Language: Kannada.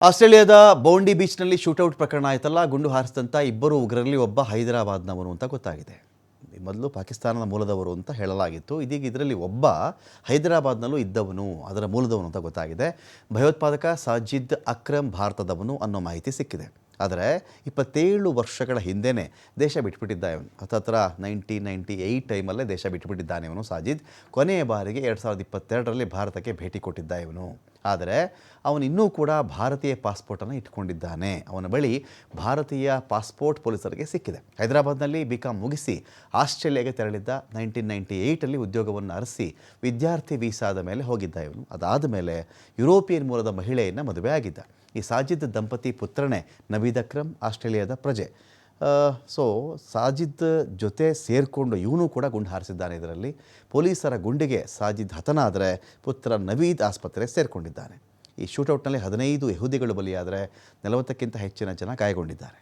ಆಸ್ಟ್ರೇಲಿಯಾದ ಬೌಂಡಿ ಬೀಚ್ನಲ್ಲಿ ಶೂಟೌಟ್ ಪ್ರಕರಣ ಆಯ್ತಲ್ಲ. ಗುಂಡು ಹಾರಿಸಿದಂಥ ಇಬ್ಬರು ಉಗ್ರರಲ್ಲಿ ಒಬ್ಬ ಹೈದರಾಬಾದ್ನವನು ಅಂತ ಗೊತ್ತಾಗಿದೆ. ಮೊದಲು ಪಾಕಿಸ್ತಾನದ ಮೂಲದವರು ಅಂತ ಹೇಳಲಾಗಿತ್ತು. ಇದೀಗ ಇದರಲ್ಲಿ ಒಬ್ಬ ಹೈದರಾಬಾದ್ನಲ್ಲೂ ಇದ್ದವನು, ಅದರ ಮೂಲದವನು ಅಂತ ಗೊತ್ತಾಗಿದೆ. ಭಯೋತ್ಪಾದಕ ಸಾಜಿದ್ ಅಕ್ರಮ್ ಭಾರತದವನು ಅನ್ನೋ ಮಾಹಿತಿ ಸಿಕ್ಕಿದೆ. ಆದರೆ 27 ವರ್ಷಗಳ ಹಿಂದೆಯೇ ದೇಶ ಬಿಟ್ಬಿಟ್ಟಿದ್ದ ಇವನು. ಹತ್ತತ್ರ 1998 ಟೈಮಲ್ಲೇ ದೇಶ ಬಿಟ್ಟುಬಿಟ್ಟಿದ್ದಾನೆ ಇವನು ಸಾಜಿದ್. ಕೊನೆಯ ಬಾರಿಗೆ 2022ರಲ್ಲಿ ಭಾರತಕ್ಕೆ ಭೇಟಿ ಕೊಟ್ಟಿದ್ದ ಇವನು. ಆದರೆ ಅವನು ಇನ್ನೂ ಕೂಡ ಭಾರತೀಯ ಪಾಸ್ಪೋರ್ಟನ್ನು ಇಟ್ಕೊಂಡಿದ್ದಾನೆ. ಅವನ ಬಳಿ ಭಾರತೀಯ ಪಾಸ್ಪೋರ್ಟ್ ಪೊಲೀಸರಿಗೆ ಸಿಕ್ಕಿದೆ. ಹೈದರಾಬಾದ್ನಲ್ಲಿ BCom ಮುಗಿಸಿ ಆಸ್ಟ್ರೇಲಿಯಾಗೆ ತೆರಳಿದ್ದ. 1998ರಲ್ಲಿ ಉದ್ಯೋಗವನ್ನು ಅರಸಿ ವಿದ್ಯಾರ್ಥಿ ವೀಸಾದ ಮೇಲೆ ಹೋಗಿದ್ದ ಇವನು. ಅದಾದ ಮೇಲೆ ಯುರೋಪಿಯನ್ ಮೂಲದ ಮಹಿಳೆಯನ್ನು ಮದುವೆ ಆಗಿದ್ದ. ಈ ಸಾಜಿದ್ ದಂಪತಿ ಪುತ್ರನೇ ನವೀದ್ ಅಕ್ರಮ್, ಆಸ್ಟ್ರೇಲಿಯಾದ ಪ್ರಜೆ. ಸಾಜಿದ್ ಜೊತೆ ಸೇರಿಕೊಂಡು ಇವನು ಕೂಡ ಗುಂಡು ಹಾರಿಸಿದ್ದಾನೆ. ಇದರಲ್ಲಿ ಪೊಲೀಸರ ಗುಂಡಿಗೆ ಸಾಜಿದ್ ಹತನಾದರೆ ಪುತ್ರ ನವೀದ್ ಆಸ್ಪತ್ರೆಗೆ ಸೇರಿಕೊಂಡಿದ್ದಾನೆ. ಈ ಶೂಟೌಟ್ನಲ್ಲಿ 15 ಯಹೂದಿಗಳು ಬಲಿಯಾದರೆ 40ಕ್ಕಿಂತ ಹೆಚ್ಚಿನ ಜನ ಗಾಯಗೊಂಡಿದ್ದಾರೆ.